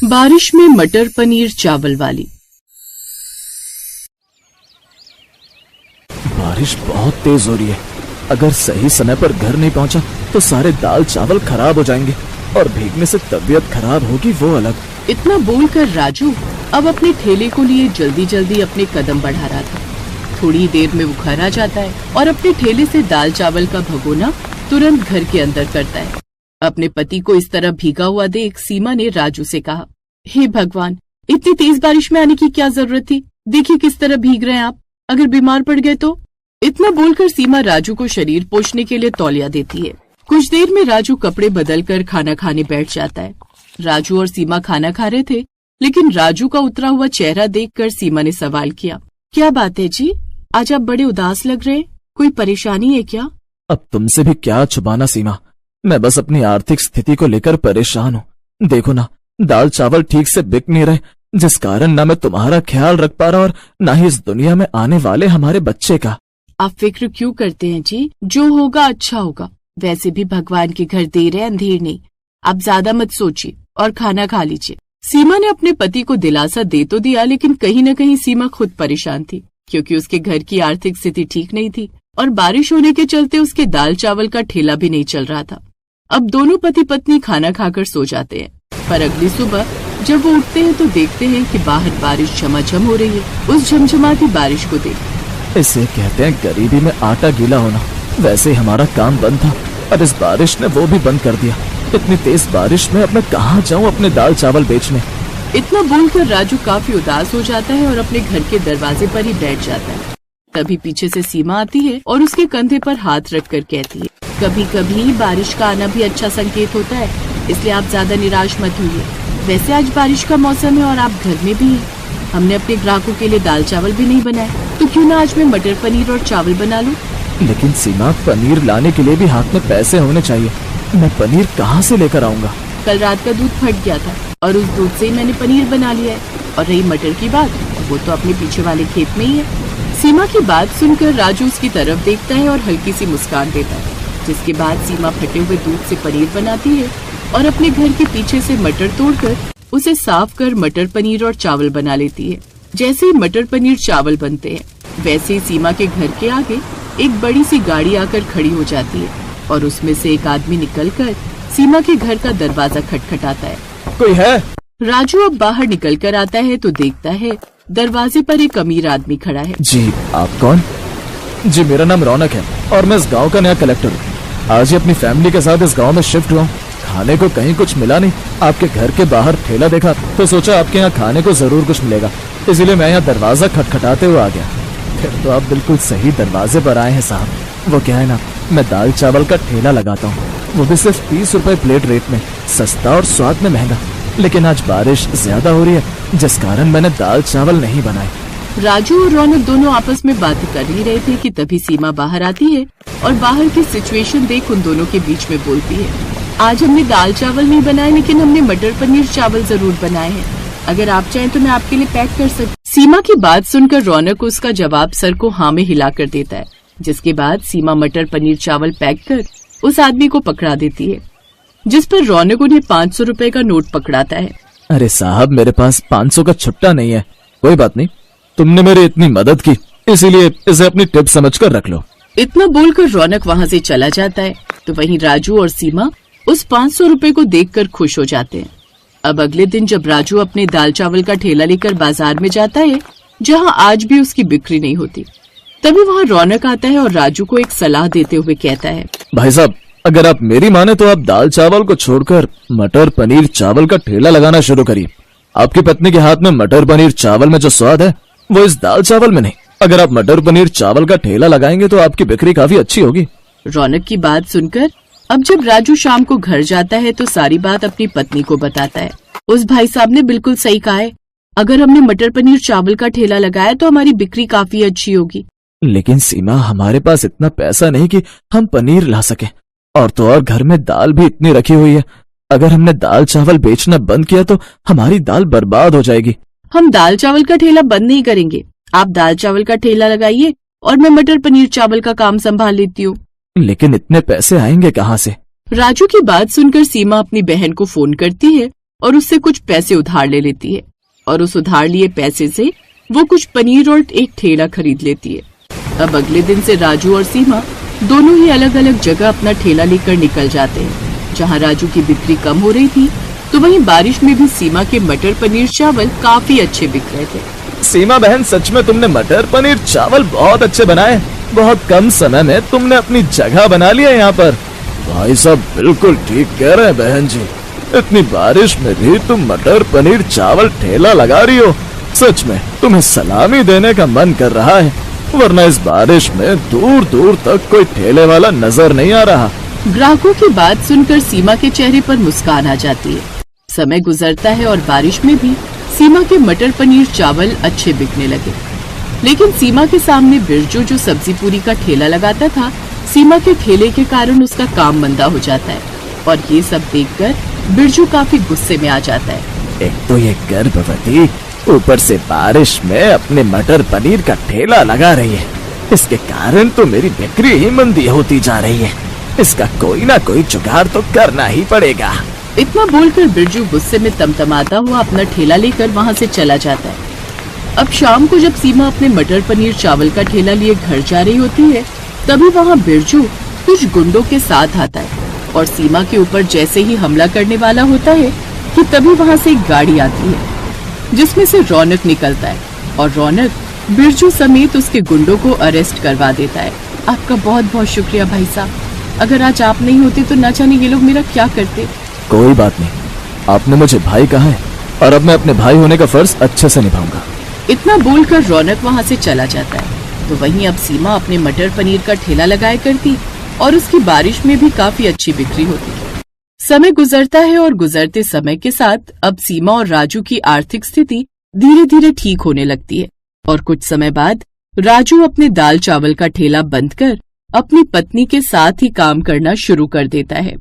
बारिश में मटर पनीर चावल वाली। बारिश बहुत तेज हो रही है। अगर सही समय पर घर नहीं पहुंचा तो सारे दाल चावल खराब हो जाएंगे और भीगने से तबीयत खराब होगी वो अलग। इतना बोलकर राजू अब अपने ठेले को लिए जल्दी जल्दी अपने कदम बढ़ा रहा था। थोड़ी देर में वो घर आ जाता है और अपने ठेले से दाल चावल का भगोना तुरंत घर के अंदर करता है। अपने पति को इस तरह भीगा हुआ देख सीमा ने राजू से कहा, हे भगवान, इतनी तेज बारिश में आने की क्या जरूरत थी? देखिए किस तरह भीग रहे हैं आप, अगर बीमार पड़ गए तो। इतना बोलकर सीमा राजू को शरीर पोंछने के लिए तौलिया देती है। कुछ देर में राजू कपड़े बदलकर खाना खाने बैठ जाता है। राजू और सीमा खाना खा रहे थे, लेकिन राजू का उतरा हुआ चेहरा देखकर सीमा ने सवाल किया, क्या बात है जी, आज आप बड़े उदास लग रहे हैं, कोई परेशानी है क्या? अब तुमसे भी क्या छुपाना सीमा, मैं बस अपनी आर्थिक स्थिति को लेकर परेशान हूँ। देखो ना, दाल चावल ठीक से बिक नहीं रहे, जिस कारण न मैं तुम्हारा ख्याल रख पा रहा और न ही इस दुनिया में आने वाले हमारे बच्चे का। आप फिक्र क्यों करते हैं जी, जो होगा अच्छा होगा। वैसे भी भगवान के घर देर है अंधेर नहीं। आप ज्यादा मत सोचिए और खाना खा लीजिए। सीमा ने अपने पति को दिलासा दे तो दिया, लेकिन कहीं न कहीं सीमा खुद परेशान थी, क्योंकि उसके घर की आर्थिक स्थिति ठीक नहीं थी और बारिश होने के चलते उसके दाल चावल का ठेला भी नहीं चल रहा था। अब दोनों पति पत्नी खाना खाकर सो जाते हैं, पर अगली सुबह जब वो उठते हैं तो देखते हैं कि बाहर बारिश झमाझम हो रही है। उस झमझमाती बारिश को देख इसे कहते हैं गरीबी में आटा गीला होना। वैसे ही हमारा काम बंद था और इस बारिश ने वो भी बंद कर दिया। इतनी तेज बारिश में अब मैं कहाँ जाऊँ अपने दाल चावल बेचने। इतना बोलकर राजू काफी उदास हो जाता है और अपने घर के दरवाजे पर ही बैठ जाता है। तभी पीछे से सीमा आती है और उसके कंधे पर हाथ रखकर कहती है, कभी कभी बारिश का आना भी अच्छा संकेत होता है, इसलिए आप ज्यादा निराश मत होइए। वैसे आज बारिश का मौसम है और आप घर में भी हैं। हमने अपने ग्राहकों के लिए दाल चावल भी नहीं बनाए, तो क्यों ना आज मैं मटर पनीर और चावल बना लूं? लेकिन सीमा, पनीर लाने के लिए भी हाथ में पैसे होने चाहिए। मैं पनीर कहाँ से लेकर आऊँगा? कल रात का दूध फट गया था और उस दूध से ही मैंने पनीर बना लिया है। और रही मटर की बात, वो तो अपने पीछे वाले खेत में ही है। सीमा की बात सुनकर राजू उसकी तरफ देखता है और हल्की सी मुस्कान देता है, जिसके बाद सीमा फटे हुए दूध से पनीर बनाती है और अपने घर के पीछे से मटर तोड़कर उसे साफ कर मटर पनीर और चावल बना लेती है। जैसे ही मटर पनीर चावल बनते हैं, वैसे ही सीमा के घर के आगे एक बड़ी सी गाड़ी आकर खड़ी हो जाती है और उसमें से एक आदमी निकलकर सीमा के घर का दरवाजा खटखटाता है। कोई है? राजू अब बाहर निकल कर आता है तो देखता है दरवाजे पर एक अमीर आदमी खड़ा है। जी, आप कौन? जी, मेरा नाम रौनक है और मैं इस गांव का नया कलेक्टर हूँ। आज ही अपनी फैमिली के साथ इस गांव में शिफ्ट हुआ हूँ। खाने को कहीं कुछ मिला नहीं, आपके घर के बाहर ठेला देखा तो सोचा आपके यहाँ खाने को जरूर कुछ मिलेगा, इसीलिए मैं यहाँ दरवाजा खटखटाते हुए आ गया। फिर तो आप बिल्कुल सही दरवाजे पर आए हैं साहब। वो क्या है ना, मैं दाल चावल का ठेला लगाता हूँ, वो भी सिर्फ 30 रुपए प्लेट रेट में, सस्ता और स्वाद में महंगा। लेकिन आज बारिश ज्यादा हो रही है, जिस कारण मैंने दाल चावल नहीं बनाए। राजू और रौनक दोनों आपस में बातें कर ही रहे थे कि तभी सीमा बाहर आती है और बाहर की सिचुएशन देख उन दोनों के बीच में बोलती है, आज हमने दाल चावल नहीं बनाए, लेकिन हमने मटर पनीर चावल जरूर बनाए हैं। अगर आप चाहें तो मैं आपके लिए पैक कर सकती। सीमा की बात सुनकर रौनक उसका जवाब सर को हाँ में हिला कर देता है, जिसके बाद सीमा मटर पनीर चावल पैक कर उस आदमी को पकड़ा देती है, जिस पर रौनक उन्हें 500 रुपए का नोट पकड़ाता है। अरे साहब, मेरे पास 500 का छुट्टा नहीं है। कोई बात नहीं, तुमने मेरी इतनी मदद की, इसीलिए इसे अपनी टिप समझकर रख लो। इतना बोलकर रौनक वहाँ से चला जाता है, तो वहीं राजू और सीमा उस 500 रुपए को देखकर खुश हो जाते हैं। अब अगले दिन जब राजू अपने दाल चावल का ठेला लेकर बाजार में जाता है, जहाँ आज भी उसकी बिक्री नहीं होती, तभी वहाँ रौनक आता है और राजू को एक सलाह देते हुए कहता है, भाई साहब, अगर आप मेरी माने तो आप दाल चावल को छोड़कर मटर पनीर चावल का ठेला लगाना शुरू करिए। आपकी पत्नी के हाथ में मटर पनीर चावल में जो स्वाद है वो इस दाल चावल में नहीं। अगर आप मटर पनीर चावल का ठेला लगाएंगे तो आपकी बिक्री काफी अच्छी होगी। रौनक की बात सुनकर अब जब राजू शाम को घर जाता है तो सारी बात अपनी पत्नी को बताता है। उस भाई साहब ने बिल्कुल सही कहा है, अगर हमने मटर पनीर चावल का ठेला लगाया तो हमारी बिक्री काफी अच्छी होगी। लेकिन सीमा, हमारे पास इतना पैसा नहीं कि हम पनीर ला सके, और तो और घर में दाल भी इतनी रखी हुई है। अगर हमने दाल चावल बेचना बंद किया तो हमारी दाल बर्बाद हो जाएगी। हम दाल चावल का ठेला बंद नहीं करेंगे, आप दाल चावल का ठेला लगाइए और मैं मटर पनीर चावल का काम संभाल लेती हूँ। लेकिन इतने पैसे आएंगे कहाँ से? राजू की बात सुनकर सीमा अपनी बहन को फोन करती है और उससे कुछ पैसे उधार ले लेती है और उस उधार लिए पैसे से वो कुछ पनीर और एक ठेला खरीद लेती है। अब अगले दिन से राजू और सीमा दोनों ही अलग अलग जगह अपना ठेला लेकर निकल जाते हैं। जहाँ राजू की बिक्री कम हो रही थी तो वहीं बारिश में भी सीमा के मटर पनीर चावल काफी अच्छे बिक रहे थे। सीमा बहन, सच में तुमने मटर पनीर चावल बहुत अच्छे बनाए। बहुत कम समय में तुमने अपनी जगह बना लिया यहाँ पर। भाई साहब बिल्कुल ठीक कह रहे हैं बहन जी, इतनी बारिश में भी तुम मटर पनीर चावल ठेला लगा रही हो। सच में तुम्हें सलामी देने का मन कर रहा है, वरना इस बारिश में दूर दूर तक कोई ठेले वाला नजर नहीं आ रहा। ग्राहकों की बात सुनकर सीमा के चेहरे पर मुस्कान आ जाती है। समय गुजरता है और बारिश में भी सीमा के मटर पनीर चावल अच्छे बिकने लगे। लेकिन सीमा के सामने बिरजू जो सब्जी पूरी का ठेला लगाता था, सीमा के ठेले के कारण उसका काम मंदा हो जाता है और ये सब देखकर बिरजू काफी गुस्से में आ जाता है। एक तो ये गर्भवती, ऊपर से बारिश में अपने मटर पनीर का ठेला लगा रही है, इसके कारण तो मेरी बिक्री ही मंदी होती जा रही है। इसका कोई ना कोई जुगाड़ तो करना ही पड़ेगा। इतना बोलकर बिरजू गुस्से में तमतमाता हुआ अपना ठेला लेकर वहाँ से चला जाता है। अब शाम को जब सीमा अपने मटर पनीर चावल का ठेला लिए घर जा रही होती है, तभी वहाँ बिरजू कुछ गुंडों के साथ आता है और सीमा के ऊपर जैसे ही हमला करने वाला होता है कि तभी वहाँ से एक गाड़ी आती है जिसमें से रौनक निकलता है और रौनक बिरजू समेत उसके गुंडों को अरेस्ट करवा देता है। आपका बहुत बहुत शुक्रिया भाई साहब, अगर आज आप नहीं होते तो न जाने ये लोग मेरा क्या करते। कोई बात नहीं, आपने मुझे भाई कहा है और अब मैं अपने भाई होने का फर्ज अच्छे से निभाऊंगा। इतना बोलकर रौनक वहाँ से चला जाता है। तो वहीं अब सीमा अपने मटर पनीर का ठेला लगाया करती और उसकी बारिश में भी काफी अच्छी बिक्री होती। समय गुजरता है और गुजरते समय के साथ अब सीमा और राजू की आर्थिक स्थिति धीरे धीरे ठीक होने लगती है और कुछ समय बाद राजू अपने दाल चावल का ठेला बंद कर अपनी पत्नी के साथ ही काम करना शुरू कर देता है।